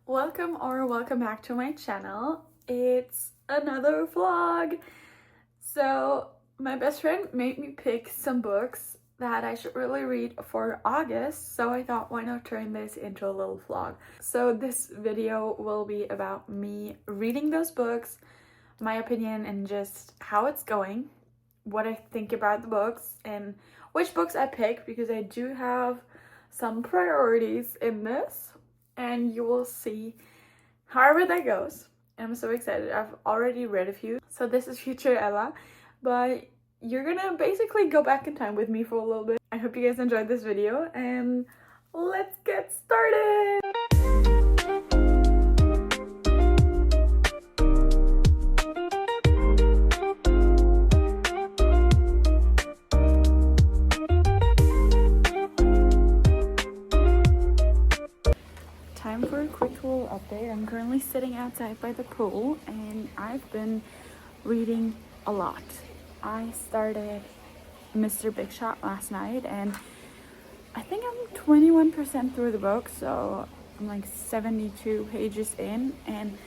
Welcome back to my channel. It's another vlog. So my best friend made me pick some books that I should really read for August, so I thought, why not turn this into a little vlog. So this video will be about me reading those books, my opinion, and just how it's going, what I think about the books, and which books I pick, because I do have some priorities in this, and you will see however that goes. I'm so excited. I've already read a few. So this is future Ella, but you're gonna basically go back in time with me for a little bit. I hope you guys enjoyed this video, and let's get started. Time for a quick little update. I'm currently sitting outside by the pool and I've been reading a lot. I started Mr. Big Shot last night and I think I'm 21% through the book, so I'm like 72 pages in, and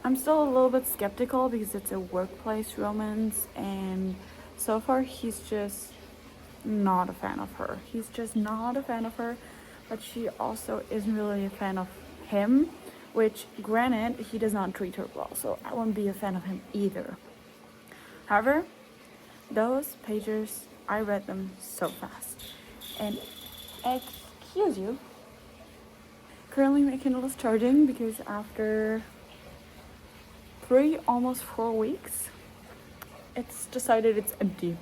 I'm still a little bit skeptical because it's a workplace romance, and so far he's just not a fan of her. He's just not a fan of her, but she also isn't really a fan of him, which granted, he does not treat her well, so I won't be a fan of him either. However, those pages, I read them so fast. And excuse you, currently my Kindle is charging because after 3, almost 4 weeks, it's decided it's empty.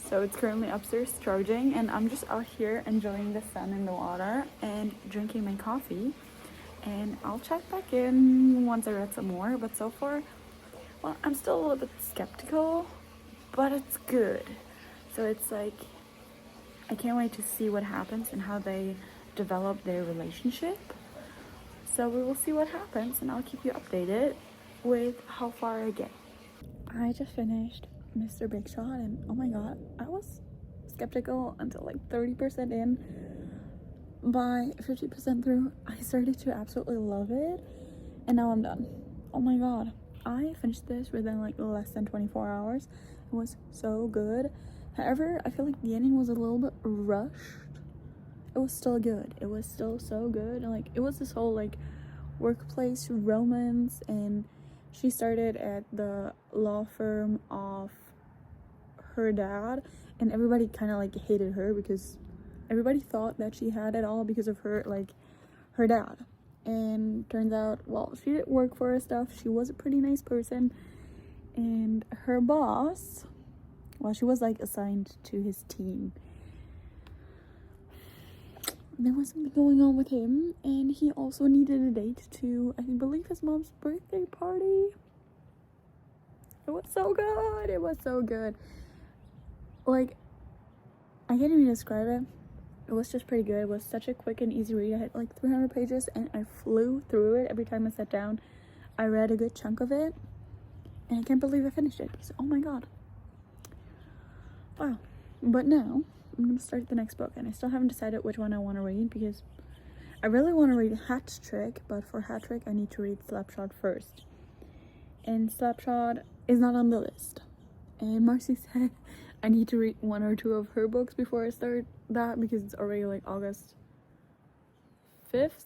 So it's currently upstairs charging, and I'm just out here enjoying the sun and the water and drinking my coffee. And I'll check back in once I read some more, but so far, well, I'm still a little bit skeptical, but it's good. So it's like, I can't wait to see what happens and how they develop their relationship. So we will see what happens, and I'll keep you updated with how far I get. I just finished Mr. Big Shot, and oh my god, I was skeptical until like 30% in. By 50% through, I started to absolutely love it, and now I'm done. Oh my god, I finished this within like less than 24 hours. It was so good. However, I feel like the ending was a little bit rushed. It was still good. It was still so good. And like, it was this whole like workplace romance, and she started at the law firm of her dad, and everybody kind of like hated her because everybody thought that she had it all because of her dad. And turns out, well, she didn't work for her stuff. She was a pretty nice person, and her boss, well, she was like assigned to his team. There was something going on with him, and he also needed a date to, I believe, his mom's birthday party. It was so good. It was so good. Like, I can't even describe it. It was just pretty good. It was such a quick and easy read. I had like 300 pages and I flew through it. Every time I sat down, I read a good chunk of it, and I can't believe I finished it. So, oh my god. Wow. But now I'm gonna start the next book, and I still haven't decided which one I want to read because I really want to read Hat Trick, but for Hat Trick I need to read Slapshot first, and Slapshot is not on the list. And Marcy said I need to read 1 or 2 of her books before I start that, because it's already like August 5th.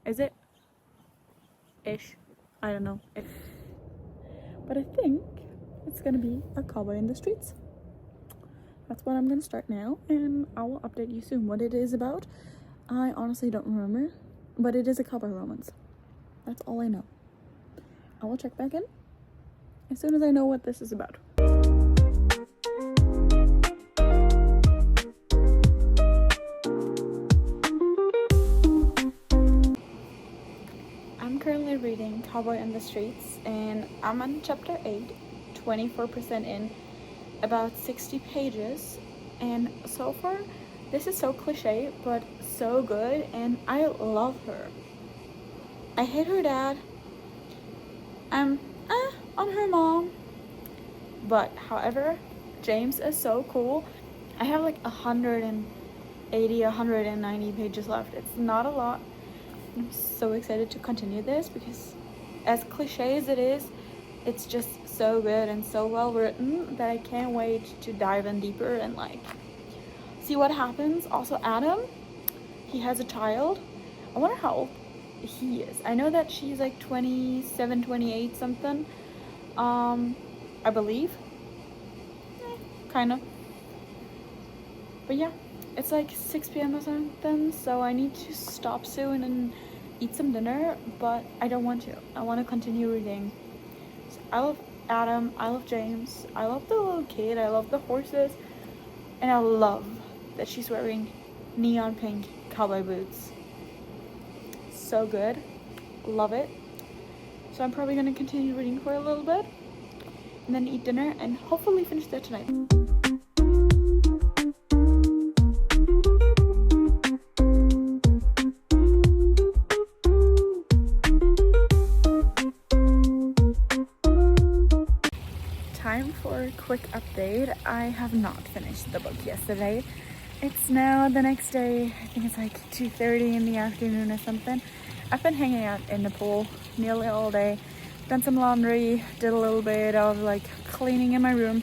Is it? Ish. I don't know. But I think it's gonna be A Cowboy in the Streets. That's what I'm gonna start now, and I will update you soon what it is about. I honestly don't remember, but it is a cowboy romance. That's all I know. I will check back in as soon as I know what this is about. I'm currently reading Cowboy in the Streets, and I'm on chapter 8, 24% in, about 60 pages, and so far this is so cliche but so good, and I love her. I hate her dad. I'm on her mom, but however, James is so cool. I have like 180, 190 pages left. It's not a lot, I'm so excited to continue this because as cliche as it is, it's just so good and so well written that I can't wait to dive in deeper and like see what happens. Also, Adam, he has a child. I wonder how old he is. I know that she's like 27, 28 something. I believe. Kind of. But yeah, it's like 6 p.m. or something, so I need to stop soon and eat some dinner, but I don't want to. I want to continue reading. So I love Adam, I love James, I love the little kid, I love the horses, and I love that she's wearing neon pink cowboy boots. So good. Love it. So I'm probably going to continue reading for a little bit and then eat dinner and hopefully finish that tonight. Time for a quick update. I have not finished the book yesterday. It's now the next day. I think it's like 2:30 in the afternoon or something. I've been hanging out in the pool nearly all day, done some laundry, did a little bit of like cleaning in my room,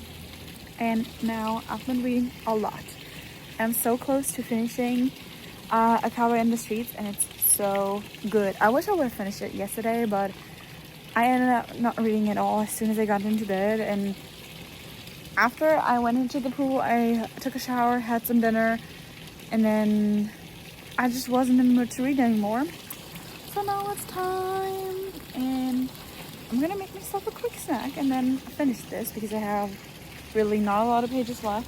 and now I've been reading a lot. I'm so close to finishing A Cowboy in the Streets, and it's so good. I wish I would have finished it yesterday, but I ended up not reading it all as soon as I got into bed, and after I went into the pool, I took a shower, had some dinner, and then I just wasn't in the mood to read anymore. So now it's time, and I'm gonna make myself a quick snack and then finish this because I have really not a lot of pages left.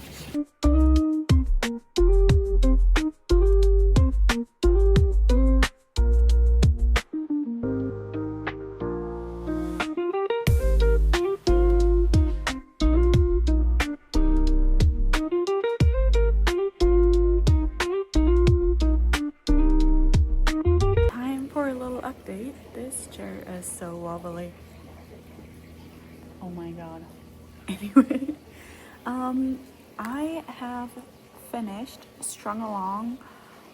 Update. This chair is so wobbly. Oh my god. Anyway, I have finished Strung Along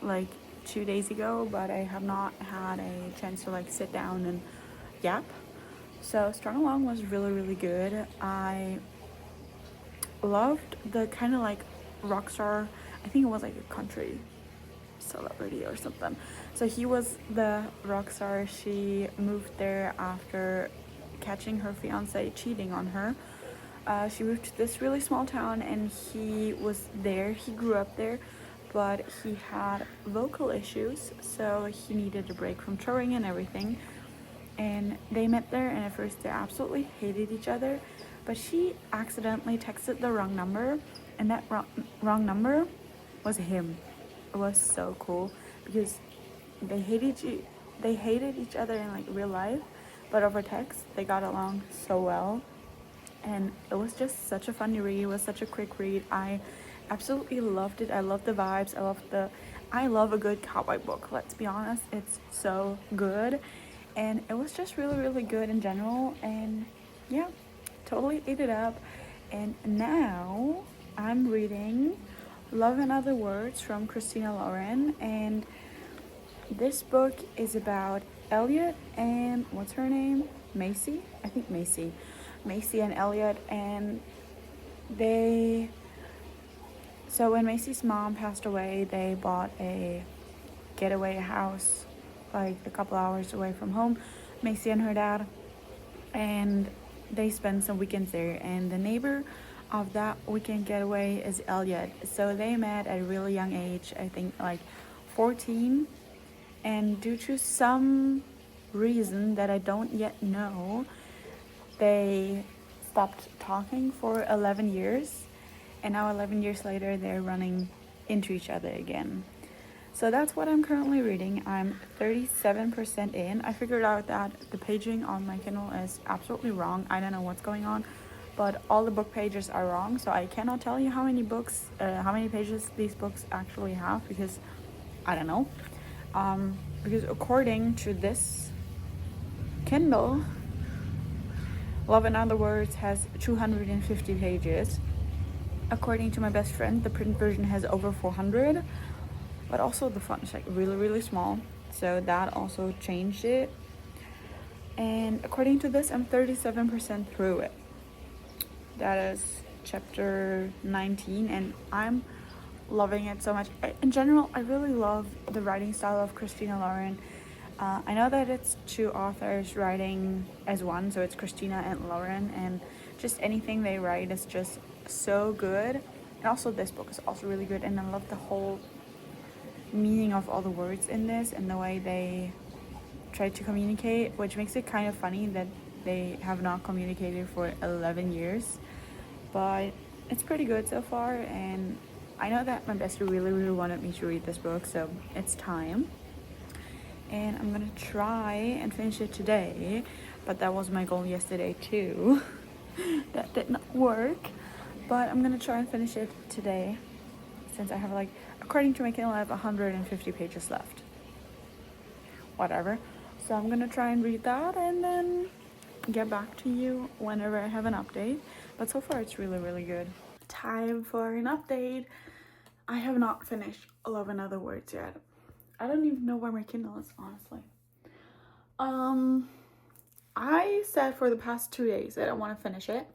like 2 days ago, but I have not had a chance to like sit down and yap. So Strung Along was really good. I loved the kind of like rock star, I think it was like a country celebrity or something. So he was the rock star. She moved there after catching her fiance cheating on her. She moved to this really small town and he was there. He grew up there, but he had vocal issues, so he needed a break from touring and everything. And they met there, and at first they absolutely hated each other, but she accidentally texted the wrong number, and that wrong number was him. It was so cool because they hated each other in like real life, but over text they got along so well, and it was just such a funny read. It was such a quick read. I absolutely loved it. I love the vibes. I love a good cowboy book, let's be honest. It's so good, and it was just really good in general, and yeah, totally ate it up. And now I'm reading Love and Other Words from Christina Lauren, and this book is about Elliot and what's her name? Macy? I think Macy. Macy and Elliot, and so when Macy's mom passed away, they bought a getaway house like a couple hours away from home, Macy and her dad, and they spent some weekends there, and the neighbor of that weekend getaway is Elliot. So they met at a really young age, I think like 14, and due to some reason that I don't yet know, they stopped talking for 11 years, and now 11 years later they're running into each other again. So that's what I'm currently reading. I'm 37% in. I figured out that the paging on my Kindle is absolutely wrong. I don't know what's going on, but all the book pages are wrong, so I cannot tell you how many pages these books actually have, because I don't know. Because according to this Kindle, Love and Other Words has 250 pages. According to my best friend, the print version has over 400, but also the font is like really small. so that also changed it. And according to this, I'm 37% through it. That is chapter 19, and I'm loving it so much. In general, I really love the writing style of Christina Lauren. I know that it's two authors writing as one, so it's Christina and Lauren, and just anything they write is just so good. And also this book is also really good, and I love the whole meaning of all the words in this and the way they try to communicate, which makes it kind of funny that they have not communicated for 11 years. But it's pretty good so far, and I know that my bestie really wanted me to read this book, so it's time. And I'm gonna try and finish it today, but that was my goal yesterday too. That did not work, but I'm gonna try and finish it today, since I have, like, according to my Kindle, I have 150 pages left. Whatever. So I'm gonna try and read that and then get back to you whenever I have an update. But so far it's really good. Time for an update. I have not finished Love and Other Words yet. I don't even know where my Kindle is, honestly. I said for the past 2 days that I want to finish it,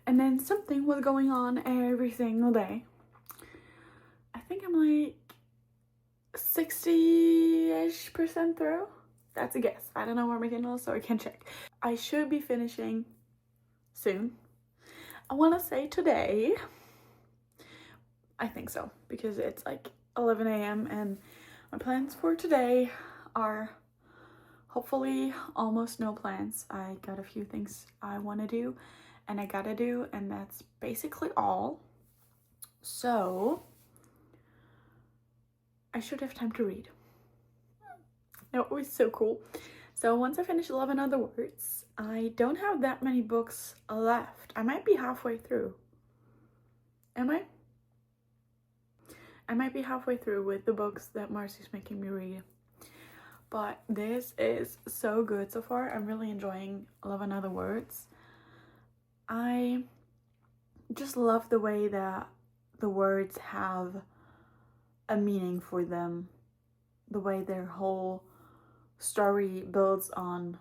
and then something was going on every single day. I think I'm like 60-ish% through. That's a guess. I don't know where my Kindle is, so I can check. I should be finishing soon. I want to say today. I think so, because it's like 11 a.m. and my plans for today are hopefully almost no plans. I got a few things I want to do and I gotta do, and that's basically all. So I should have time to read. That was so cool. So once I finish 11 Other Words, I don't have that many books left. I might be halfway through. Am I? I might be halfway through with the books that Marci's making me read. But this is so good so far. I'm really enjoying Love and Other Words. I just love the way that the words have a meaning for them. The way their whole story builds on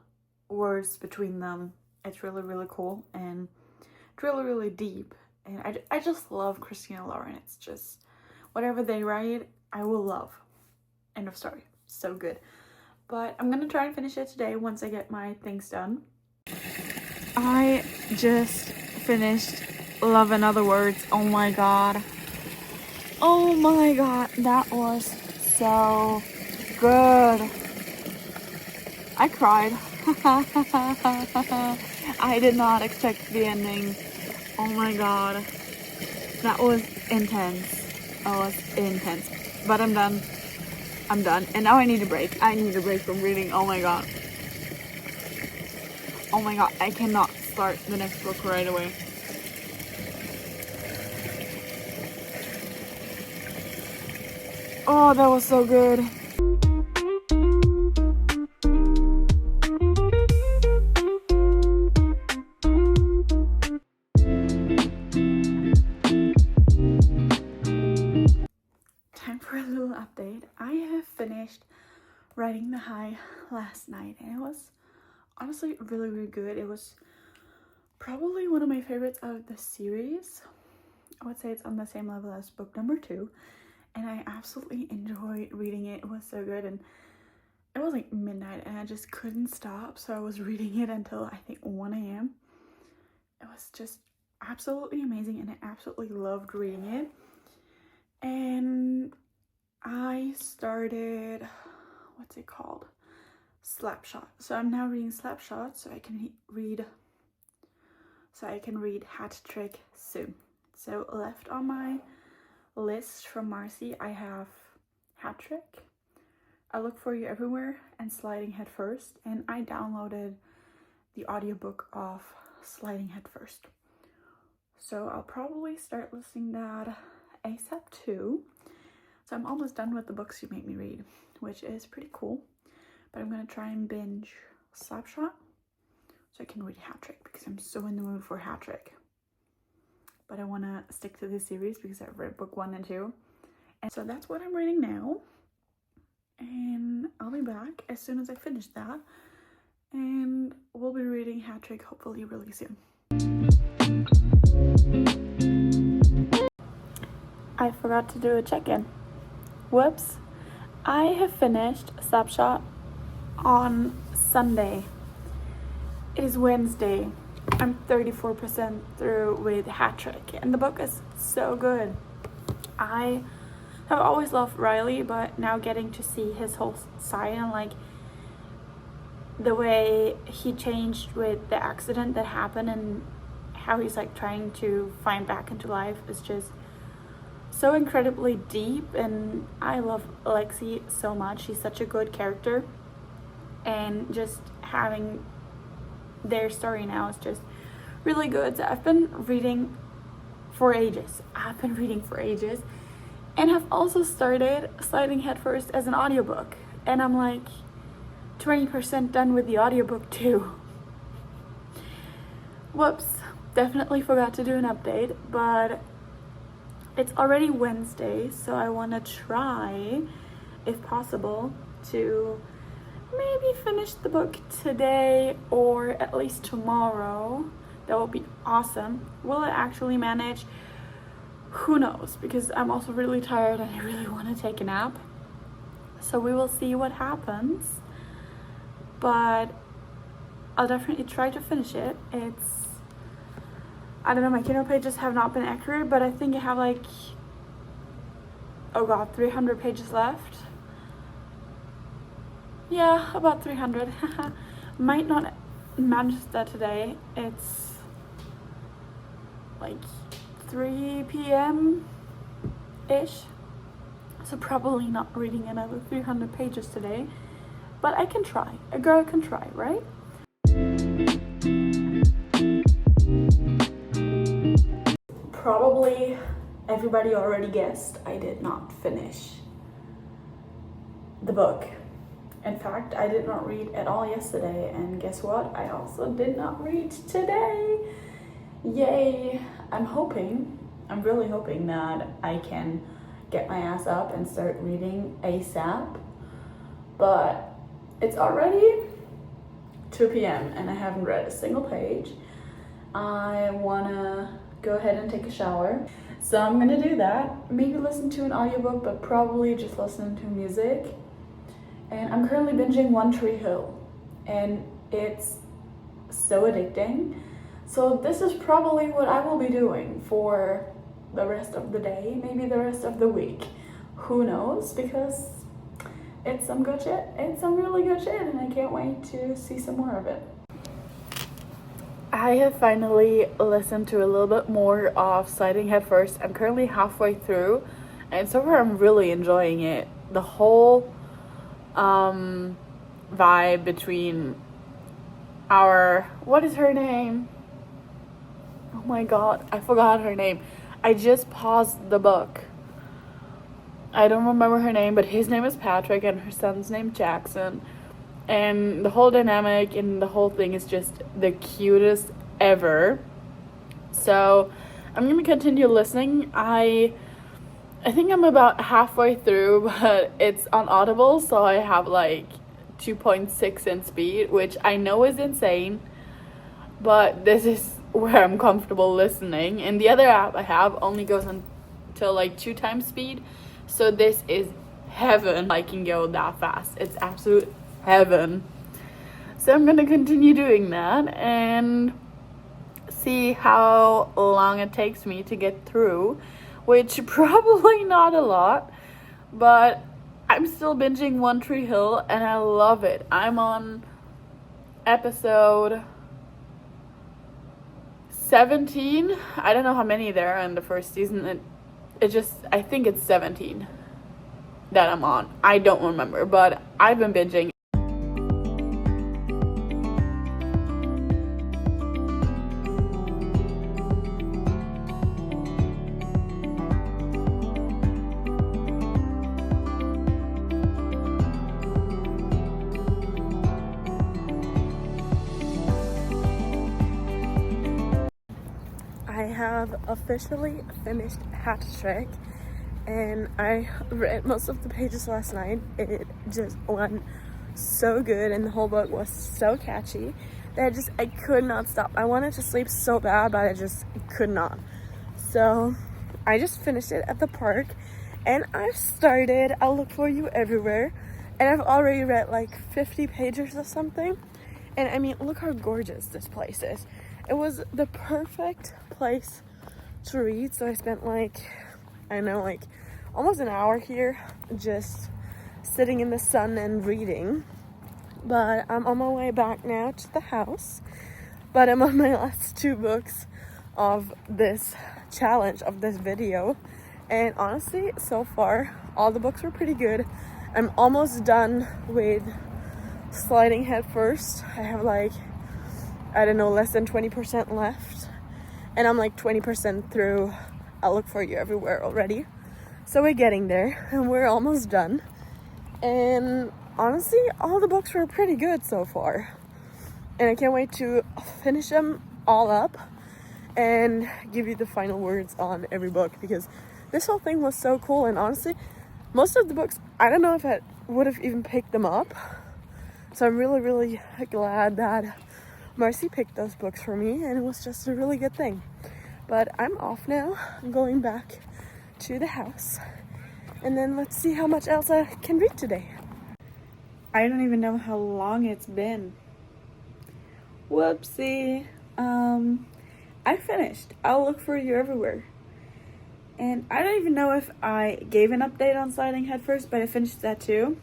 words between them. It's really cool, and it's really deep. And I just love Christina Lauren. It's just, whatever they write, I will love. End of story. So good. But I'm gonna try and finish it today once I get my things done. I just finished Love and Other Words. Oh my god. Oh my god. That was so good. I cried. I did not expect the ending. Oh my god. That was intense. That was intense. But I'm done. I'm done. And now I need a break. I need a break from reading. Oh my god. Oh my god. I cannot start the next book right away. Oh, that was so good. Time for a little update. I have finished Riding the High last night, and it was honestly really good. It was probably one of my favorites out of the series. I would say it's on the same level as book number 2, and I absolutely enjoyed reading it. It was so good, and it was like midnight and I just couldn't stop, so I was reading it until I think 1 a.m. It was just absolutely amazing, and I absolutely loved reading it. And I started, what's it called? Slapshot. So I'm now reading Slapshot, so I can read Hat Trick soon. So left on my list from Marci, I have Hat Trick, I Look For You Everywhere, and Sliding Head First. And I downloaded the audiobook of Sliding Head First. So I'll probably start listening that ASAP too. So I'm almost done with the books you make me read, which is pretty cool. But I'm gonna try and binge Slapshot so I can read Hat Trick, because I'm so in the mood for Hat Trick. But I want to stick to this series because I've read book 1 and 2. And so that's what I'm reading now. and I'll be back as soon as I finish that, and we'll be reading Hat Trick hopefully really soon. I forgot to do a check-in. Whoops. I have finished Snapshot on Sunday. It is Wednesday. I'm 34% through with Hat Trick, and the book is so good. I have always loved Riley, but now getting to see his whole side and like the way he changed with the accident that happened and how he's like trying to find back into life is just so incredibly deep. And I love Alexi so much. She's such a good character, and just having their story now is just really good. So I've been reading for ages. And have also started Sliding Headfirst as an audiobook. And I'm like 20% done with the audiobook too. Whoops, definitely forgot to do an update, but it's already Wednesday, so I want to try, if possible, to maybe finish the book today or at least tomorrow. That would be awesome. Will I actually manage? Who knows, because I'm also really tired and I really want to take a nap. So we will see what happens. But I'll definitely try to finish it. I don't know, my Kindle pages have not been accurate, but I think I have like, oh god, 300 pages left. Yeah, about 300. Might not manage that today. It's like 3 p.m. ish, so probably not reading another 300 pages today, but I can try. A girl can try, right? Probably everybody already guessed I did not finish the book. In fact, I did not read at all yesterday, and guess what? I also did not read today. Yay! I'm really hoping that I can get my ass up and start reading ASAP. But it's already 2 p.m. and I haven't read a single page. I wanna go ahead and take a shower. So I'm gonna do that. Maybe listen to an audiobook, but probably just listen to music. And I'm currently binging One Tree Hill, and it's so addicting. So this is probably what I will be doing for the rest of the day, maybe the rest of the week. Who knows, because it's some good shit. It's some really good shit, and I can't wait to see some more of it. I have finally listened to a little bit more of Sliding Headfirst. I'm currently halfway through, and so far I'm really enjoying it. The whole vibe between what is her name? Oh my god, I forgot her name. I just paused the book. I don't remember her name, but his name is Patrick and her son's name Jackson. And the whole dynamic and the whole thing is just the cutest ever. So I'm gonna continue listening. I think I'm about halfway through, but it's on Audible, so I have like 2.6 in speed, which I know is insane, but this is where I'm comfortable listening. And the other app I have only goes until like 2 times speed, so this is heaven. I can go that fast. It's absolute heaven. So I'm gonna continue doing that and see how long it takes me to get through, which probably not a lot, but I'm still binging One Tree Hill and I love it. I'm on episode 17. I don't know how many there are in the first season. I think it's 17 that I'm on. I don't remember, but I've been binging. I have officially finished Hat Trick, and I read most of the pages last night. It just went so good, and the whole book was so catchy that I could not stop. I wanted to sleep so bad, but I just could not. So I just finished it at the park, and I've started I'll Look For You Everywhere, and I've already read like 50 pages or something. And I mean, look how gorgeous this place is. It was the perfect place to read, so I spent like almost an hour here just sitting in the sun and reading. But I'm on my way back now to the house, but I'm on my last 2 books of this challenge, of this video, and honestly, so far all the books were pretty good. I'm almost done with Sliding Head First. I have like, I don't know, less than 20% left, and I'm like 20% through I'll Look For You Everywhere already. So we're getting there, and we're almost done. And honestly, all the books were pretty good so far, and I can't wait to finish them all up and give you the final words on every book, because this whole thing was so cool. And honestly, most of the books, I don't know if I would have even picked them up. So I'm really, really glad that Marci picked those books for me, and it was just a really good thing. But I'm off now. I'm going back to the house, and then let's see how much else I can read today. I don't even know how long it's been. Whoopsie. I finished I'll Look For You Everywhere. And I don't even know if I gave an update on Sliding Head First, but I finished that too.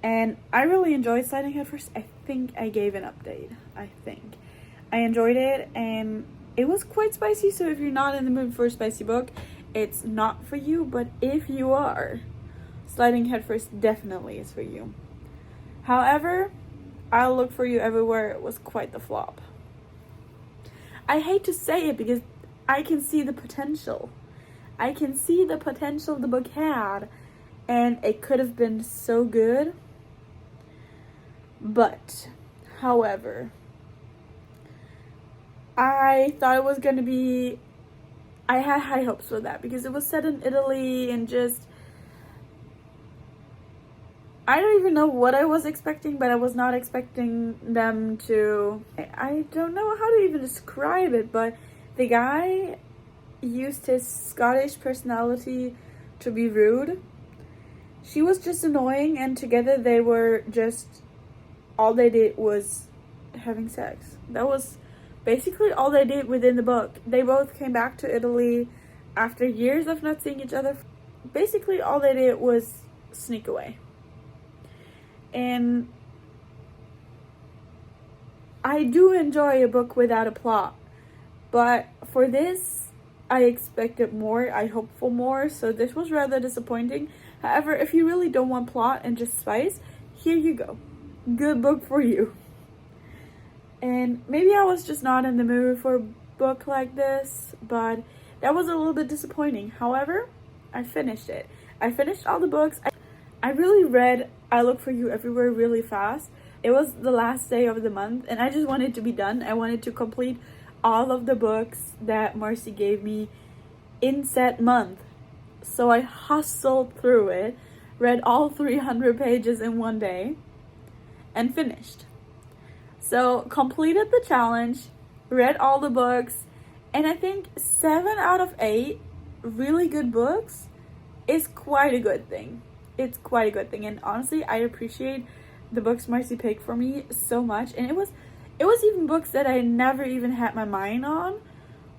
And I really enjoyed Sliding Head First. I think I gave an update. I enjoyed it, and it was quite spicy, so if you're not in the mood for a spicy book, it's not for you. But if you are, Sliding Head First definitely is for you. However, I'll Look For You Everywhere was quite the flop. I hate to say it, because I can see the potential. I can see the potential the book had, and it could have been so good. But, however, I thought it was going to be, I had high hopes for that, because it was set in Italy, and just, I don't even know what I was expecting, but I was not expecting them to, I don't know how to even describe it, but the guy used his Scottish personality to be rude. She was just annoying, and together they were just, all they did was having sex. That was basically all they did within the book. They both came back to Italy after years of not seeing each other. Basically all they did was sneak away. And I do enjoy a book without a plot, but for this I expected more, I hoped for more, so this was rather disappointing. However, if you really don't want plot and just spice, here you go. Good book for you. And maybe I was just not in the mood for a book like this, but that was a little bit disappointing. However, I finished it. I finished all the books. I really read I'll Look For You Everywhere really fast. It was the last day of the month, and I just wanted to be done. I wanted to complete all of the books that Marci gave me in said month. So I hustled through it, read all 300 pages in one day, and finished. So completed the challenge, read all the books, and I think 7 out of 8 really good books is quite a good thing. It's quite a good thing, and honestly, I appreciate the books Marci picked for me so much. And it was even books that I never even had my mind on,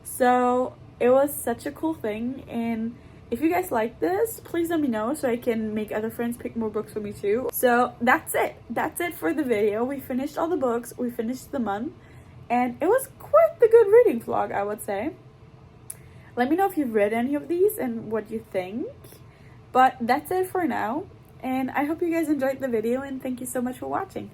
so it was such a cool thing. And if you guys like this, please let me know so I can make other friends pick more books for me too. So that's it for the video. We finished all the books, we finished the month, and it was quite the good reading vlog, I would say. Let me know if you've read any of these and what you think. But that's it for now, and I hope you guys enjoyed the video, and thank you so much for watching.